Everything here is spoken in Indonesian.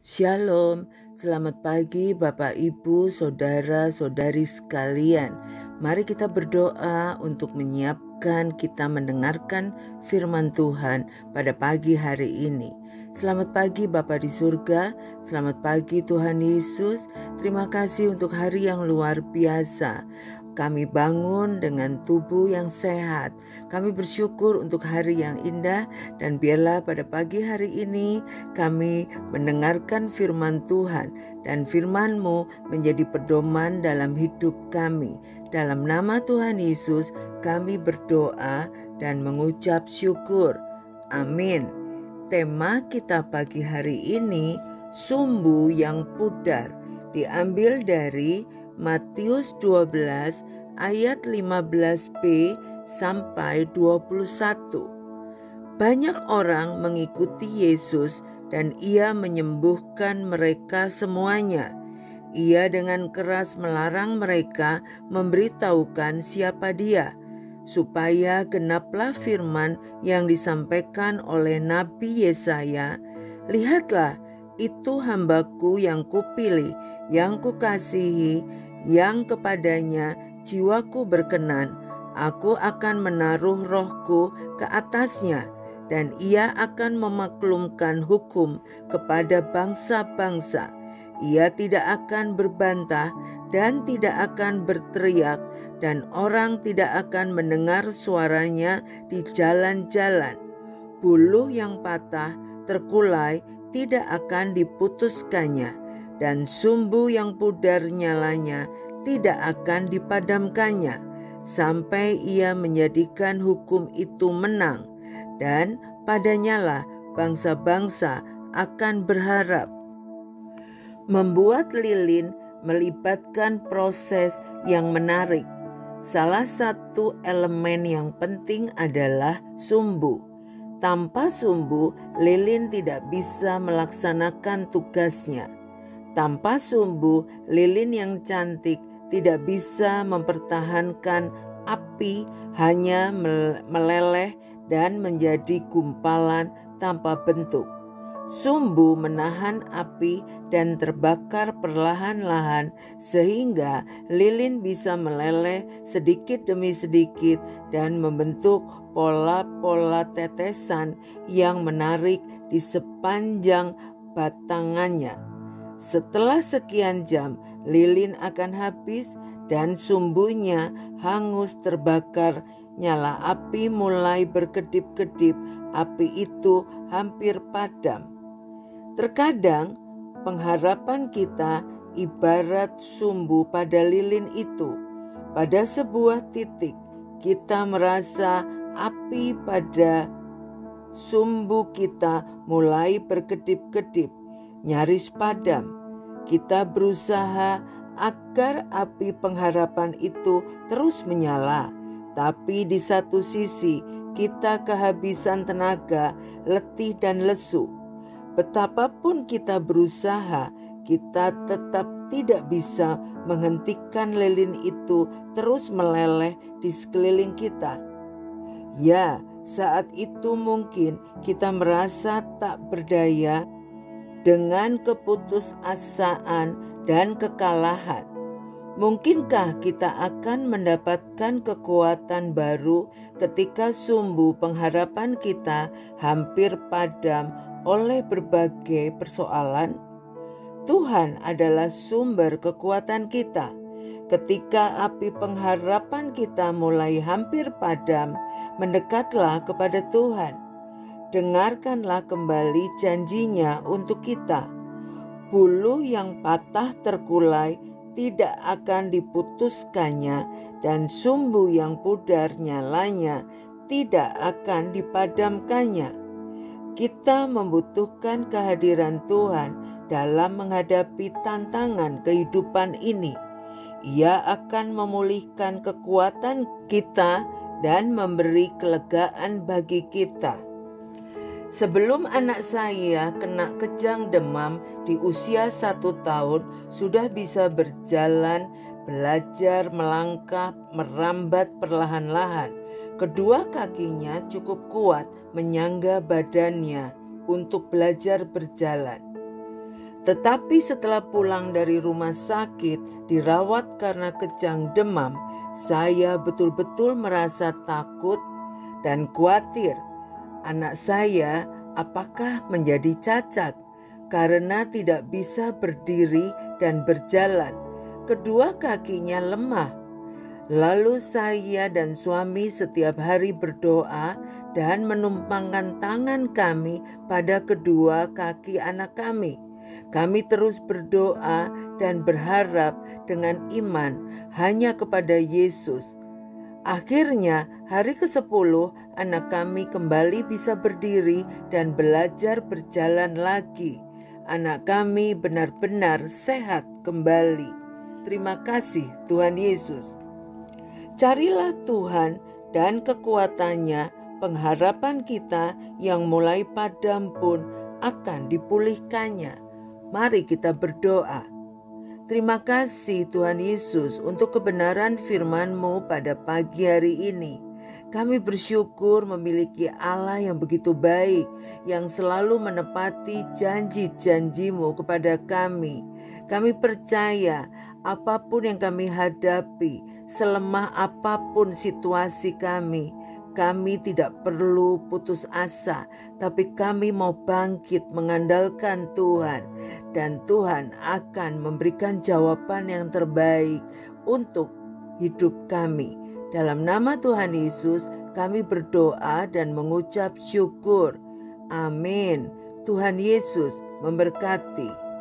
Shalom, selamat pagi Bapak Ibu, Saudara-saudari sekalian. Mari kita berdoa untuk menyiapkan kita mendengarkan firman Tuhan pada pagi hari ini. Selamat pagi Bapa di surga, selamat pagi Tuhan Yesus. Terima kasih untuk hari yang luar biasa. Kami bangun dengan tubuh yang sehat. Kami bersyukur untuk hari yang indah, dan biarlah pada pagi hari ini kami mendengarkan firman Tuhan, dan firman-Mu menjadi pedoman dalam hidup kami. Dalam nama Tuhan Yesus kami berdoa dan mengucap syukur. Amin. Tema kita pagi hari ini, sumbu yang pudar, diambil dari Matius 12 ayat 15b sampai 21. Banyak orang mengikuti Yesus dan Ia menyembuhkan mereka semuanya. Ia dengan keras melarang mereka memberitahukan siapa Dia, supaya genaplah firman yang disampaikan oleh Nabi Yesaya, "Lihatlah, itu hamba-Ku yang Kupilih, yang Kukasihi, yang kepadanya jiwaku berkenan. Aku akan menaruh roh-Ku ke atasnya, dan ia akan memaklumkan hukum kepada bangsa-bangsa. Ia tidak akan berbantah dan tidak akan berteriak, dan orang tidak akan mendengar suaranya di jalan-jalan. Buluh yang patah terkulai tidak akan diputuskannya, dan sumbu yang pudar nyalanya tidak akan dipadamkannya, sampai Ia menjadikan hukum itu menang, dan padanyalah bangsa-bangsa akan berharap." Membuat lilin melibatkan proses yang menarik. Salah satu elemen yang penting adalah sumbu. Tanpa sumbu, lilin tidak bisa melaksanakan tugasnya. Tanpa sumbu, lilin yang cantik tidak bisa mempertahankan api, hanya meleleh dan menjadi gumpalan tanpa bentuk. Sumbu menahan api dan terbakar perlahan-lahan, sehingga lilin bisa meleleh sedikit demi sedikit dan membentuk pola-pola tetesan yang menarik di sepanjang batangannya. Setelah sekian jam, lilin akan habis dan sumbunya hangus terbakar. Nyala api mulai berkedip-kedip, api itu hampir padam. Terkadang pengharapan kita ibarat sumbu pada lilin itu. Pada sebuah titik kita merasa api pada sumbu kita mulai berkedip-kedip, nyaris padam. Kita berusaha agar api pengharapan itu terus menyala, tapi di satu sisi kita kehabisan tenaga, letih dan lesu. Betapapun kita berusaha, kita tetap tidak bisa menghentikan lilin itu terus meleleh di sekeliling kita. Ya, saat itu mungkin kita merasa tak berdaya dengan keputusasaan dan kekalahan. Mungkinkah kita akan mendapatkan kekuatan baru ketika sumbu pengharapan kita hampir padam oleh berbagai persoalan? Tuhan adalah sumber kekuatan kita. Ketika api pengharapan kita mulai hampir padam, mendekatlah kepada Tuhan. Dengarkanlah kembali janjinya untuk kita. Buluh yang patah terkulai tidak akan diputuskannya, dan sumbu yang pudar nyalanya tidak akan dipadamkannya. Kita membutuhkan kehadiran Tuhan dalam menghadapi tantangan kehidupan ini. Ia akan memulihkan kekuatan kita dan memberi kelegaan bagi kita. Sebelum anak saya kena kejang demam di usia 1 tahun, sudah bisa berjalan, belajar melangkah, merambat perlahan-lahan. Kedua kakinya cukup kuat menyangga badannya untuk belajar berjalan. Tetapi setelah pulang dari rumah sakit, dirawat karena kejang demam, saya betul-betul merasa takut dan khawatir. Anak saya apakah menjadi cacat karena tidak bisa berdiri dan berjalan. Kedua kakinya lemah. Lalu saya dan suami setiap hari berdoa dan menumpangkan tangan kami pada kedua kaki anak kami. Kami terus berdoa dan berharap dengan iman hanya kepada Yesus. Akhirnya hari ke-10 anak kami kembali bisa berdiri dan belajar berjalan lagi. Anak kami benar-benar sehat kembali. Terima kasih Tuhan Yesus. Carilah Tuhan dan kekuatannya, pengharapan kita yang mulai padam pun akan dipulihkannya. Mari kita berdoa. Terima kasih Tuhan Yesus untuk kebenaran firman-Mu pada pagi hari ini. Kami bersyukur memiliki Allah yang begitu baik, yang selalu menepati janji-janji-Mu kepada kami. Kami percaya apapun yang kami hadapi, selemah apapun situasi kami tidak perlu putus asa, tapi kami mau bangkit mengandalkan Tuhan. Dan Tuhan akan memberikan jawaban yang terbaik untuk hidup kami. Dalam nama Tuhan Yesus kami berdoa dan mengucap syukur. Amin. Tuhan Yesus memberkati.